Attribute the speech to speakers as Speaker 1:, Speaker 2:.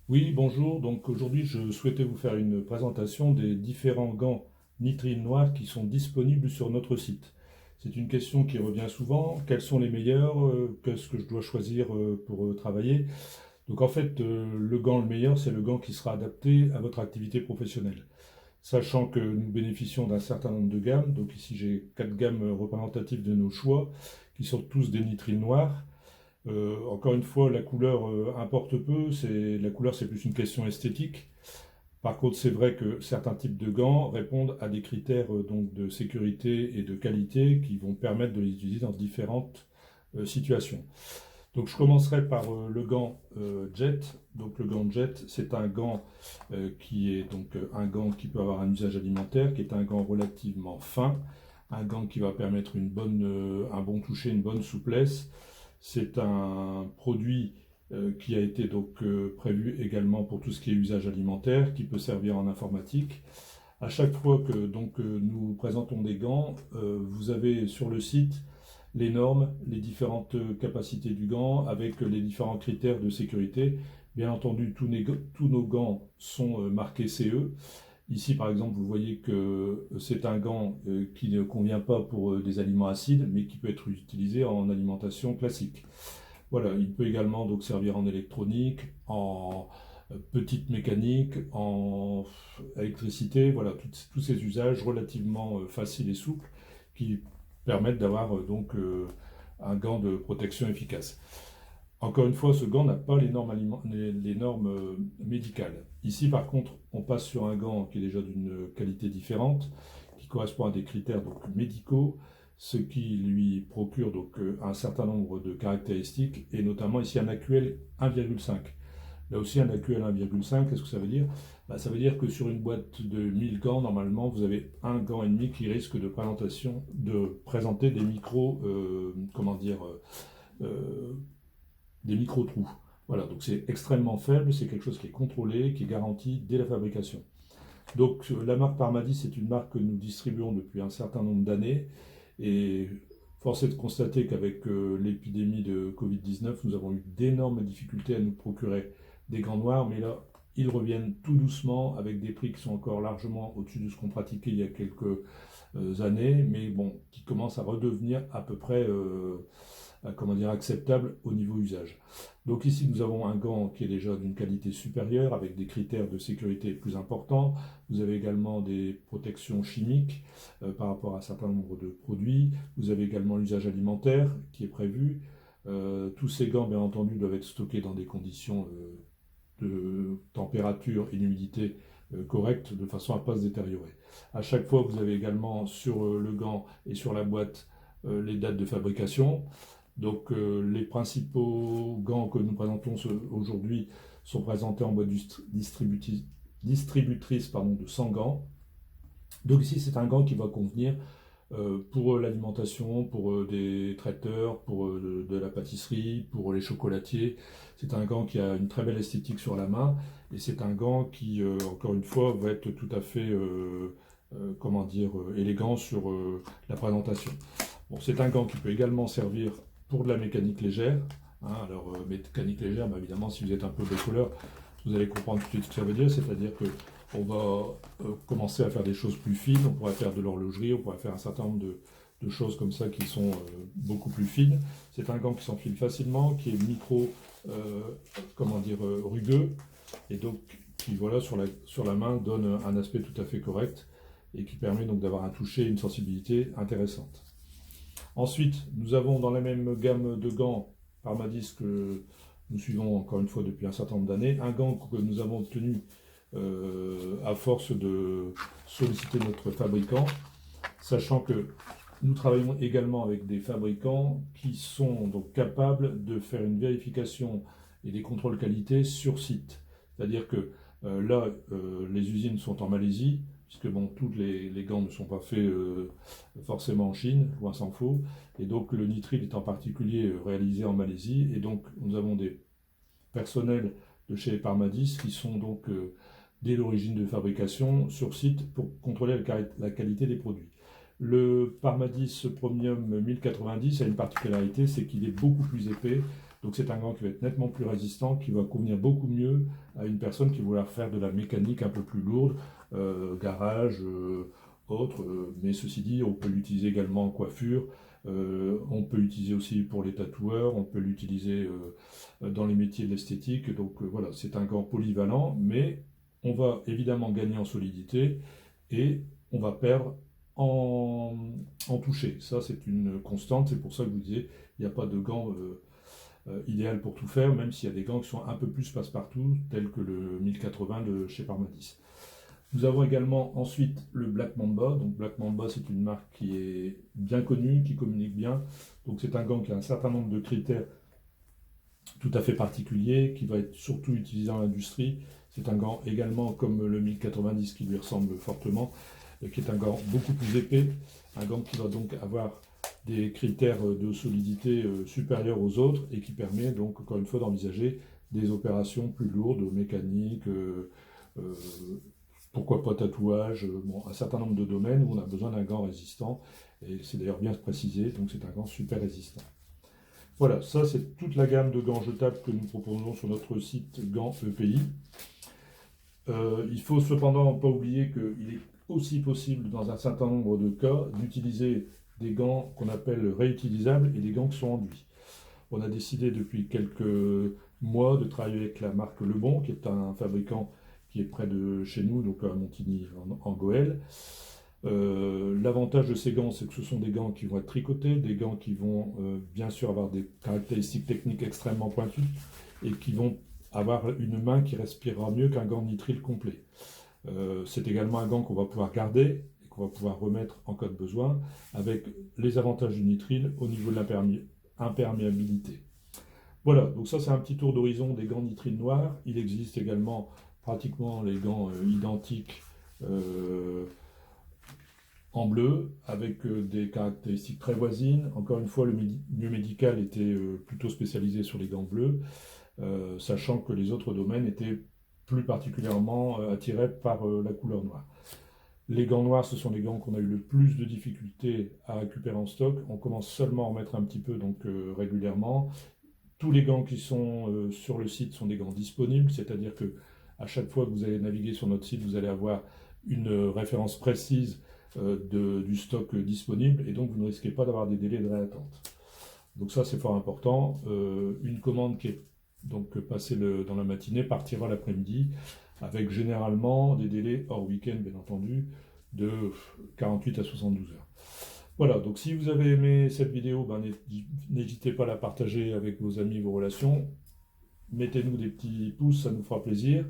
Speaker 1: Oui, bonjour. Donc aujourd'hui, je souhaitais vous faire une présentation des différents gants nitrile noir qui sont disponibles sur notre site. C'est une question qui revient souvent. Quels sont les meilleurs? Qu'est-ce que je dois choisir pour travailler? Donc en fait, le gant le meilleur, c'est le gant qui sera adapté à votre activité professionnelle. Sachant que nous bénéficions d'un certain nombre de gammes. Donc ici, j'ai 4 gammes représentatives de nos choix qui sont tous des nitriles noirs. Encore une fois, la couleur importe peu. La couleur, c'est plus une question esthétique. Par contre, c'est vrai que certains types de gants répondent à des critères donc de sécurité et de qualité qui vont permettre de les utiliser dans différentes situations. Donc, je commencerai par le gant Jet. Donc, le gant Jet, c'est un gant qui est donc un gant qui peut avoir un usage alimentaire, qui est un gant relativement fin, un gant qui va permettre un bon toucher, une bonne souplesse. C'est un produit qui a été donc prévu également pour tout ce qui est usage alimentaire, qui peut servir en informatique. À chaque fois que nous présentons des gants, vous avez sur le site les normes, les différentes capacités du gant avec les différents critères de sécurité. Bien entendu, tous nos gants sont marqués CE. Ici, par exemple, vous voyez que c'est un gant qui ne convient pas pour des aliments acides, mais qui peut être utilisé en alimentation classique. Voilà, il peut également donc servir en électronique, en petite mécanique, en électricité, voilà, tous ces usages relativement faciles et souples qui permettent d'avoir un gant de protection efficace. Encore une fois, ce gant n'a pas les normes médicales. Ici, par contre, on passe sur un gant qui est déjà d'une qualité différente, qui correspond à des critères donc, médicaux, ce qui lui procure un certain nombre de caractéristiques, et notamment ici un AQL 1,5. Là aussi, un AQL 1,5, qu'est-ce que ça veut dire? Ça veut dire que sur une boîte de 1000 gants, normalement, vous avez un gant et demi qui risque de présenter des euh, des micro-trous. Voilà, donc c'est extrêmement faible, c'est quelque chose qui est contrôlé, qui est garanti dès la fabrication. Donc la marque Parmadis, c'est une marque que nous distribuons depuis un certain nombre d'années, et force est de constater qu'avec l'épidémie de Covid-19, nous avons eu d'énormes difficultés à nous procurer des gants noirs, mais là, ils reviennent tout doucement avec des prix qui sont encore largement au-dessus de ce qu'on pratiquait il y a quelques années, mais bon, qui commencent à redevenir à peu près acceptable au niveau usage. Donc ici, nous avons un gant qui est déjà d'une qualité supérieure, avec des critères de sécurité plus importants. Vous avez également des protections chimiques par rapport à un certain nombre de produits. Vous avez également l'usage alimentaire qui est prévu. Tous ces gants, bien entendu, doivent être stockés dans des conditions de température et d'humidité correctes, de façon à ne pas se détériorer. À chaque fois, vous avez également sur le gant et sur la boîte les dates de fabrication. Donc les principaux gants que nous présentons aujourd'hui sont présentés en boîte distributrice de 100 gants. Donc ici c'est un gant qui va convenir pour l'alimentation, pour des traiteurs, pour de la pâtisserie, pour les chocolatiers. C'est un gant qui a une très belle esthétique sur la main et c'est un gant qui, encore une fois, va être tout à fait élégant sur la présentation. Bon, c'est un gant qui peut également servir pour de la mécanique légère. Hein. Alors, mécanique légère, évidemment, si vous êtes un peu bricoleur, vous allez comprendre tout de suite ce que ça veut dire. C'est-à-dire que on va commencer à faire des choses plus fines. On pourrait faire de l'horlogerie, on pourrait faire un certain nombre de choses comme ça qui sont beaucoup plus fines. C'est un gant qui s'enfile facilement, qui est rugueux, et donc qui, voilà, sur la main, donne un aspect tout à fait correct et qui permet donc d'avoir un toucher et une sensibilité intéressante. Ensuite, nous avons dans la même gamme de gants Parmadis que nous suivons encore une fois depuis un certain nombre d'années, un gant que nous avons obtenu à force de solliciter notre fabricant, sachant que nous travaillons également avec des fabricants qui sont donc capables de faire une vérification et des contrôles qualité sur site. C'est-à-dire que les usines sont en Malaisie, puisque tous les gants ne sont pas faits forcément en Chine, loin s'en faut, et donc le nitrile est en particulier réalisé en Malaisie, et donc nous avons des personnels de chez Parmadis qui sont donc dès l'origine de fabrication sur site pour contrôler la qualité des produits. Le Parmadis Premium 1090 a une particularité, c'est qu'il est beaucoup plus épais Donc c'est un gant qui va être nettement plus résistant, qui va convenir beaucoup mieux à une personne qui voudra faire de la mécanique un peu plus lourde, garage, autre. Mais ceci dit, on peut l'utiliser également en coiffure. On peut l'utiliser aussi pour les tatoueurs, on peut l'utiliser dans les métiers de l'esthétique. Donc voilà, c'est un gant polyvalent, mais on va évidemment gagner en solidité et on va perdre en toucher. Ça, c'est une constante. C'est pour ça que je vous disais, il n'y a pas de gant idéal pour tout faire, même s'il y a des gants qui sont un peu plus passe-partout, tels que le 1080 de chez Parmadis. Nous avons également ensuite le Black Mamba. Donc Black Mamba, c'est une marque qui est bien connue, qui communique bien. Donc c'est un gant qui a un certain nombre de critères tout à fait particuliers, qui va être surtout utilisé dans l'industrie. C'est un gant également comme le 1090 qui lui ressemble fortement, qui est un gant beaucoup plus épais, un gant qui va donc avoir des critères de solidité supérieurs aux autres et qui permet donc encore une fois d'envisager des opérations plus lourdes, mécaniques, pourquoi pas tatouage, bon, un certain nombre de domaines où on a besoin d'un gant résistant, et c'est d'ailleurs bien précisé, donc c'est un gant super résistant. Voilà, ça c'est toute la gamme de gants jetables que nous proposons sur notre site Gants EPI. Il faut cependant pas oublier qu'il est aussi possible dans un certain nombre de cas d'utiliser des gants qu'on appelle réutilisables et des gants qui sont enduits. On a décidé depuis quelques mois de travailler avec la marque Lebon, qui est un fabricant qui est près de chez nous, donc à Montigny en Goële. L'avantage de ces gants, c'est que ce sont des gants qui vont être tricotés, des gants qui vont bien sûr avoir des caractéristiques techniques extrêmement pointues et qui vont avoir une main qui respirera mieux qu'un gant nitrile complet. C'est également un gant qu'on va pouvoir garder et qu'on va pouvoir remettre en cas de besoin, avec les avantages du nitrile au niveau de l'imperméabilité. Voilà, donc ça c'est un petit tour d'horizon des gants nitrile noirs. Il existe également pratiquement les gants identiques en bleu, avec des caractéristiques très voisines. Encore une fois, le milieu médical était plutôt spécialisé sur les gants bleus, sachant que les autres domaines étaient plus particulièrement attirés par la couleur noire. Les gants noirs, ce sont les gants qu'on a eu le plus de difficultés à récupérer en stock. On commence seulement à en mettre un petit peu donc régulièrement. Tous les gants qui sont sur le site sont des gants disponibles, c'est-à-dire que à chaque fois que vous allez naviguer sur notre site, vous allez avoir une référence précise du stock disponible et donc vous ne risquez pas d'avoir des délais de réattente. Donc ça c'est fort important. Une commande qui est donc passée dans la matinée partira l'après-midi avec généralement des délais hors week-end bien entendu de 48 à 72 heures. Voilà, donc si vous avez aimé cette vidéo, n'hésitez pas à la partager avec vos amis, vos relations. Mettez-nous des petits pouces, ça nous fera plaisir.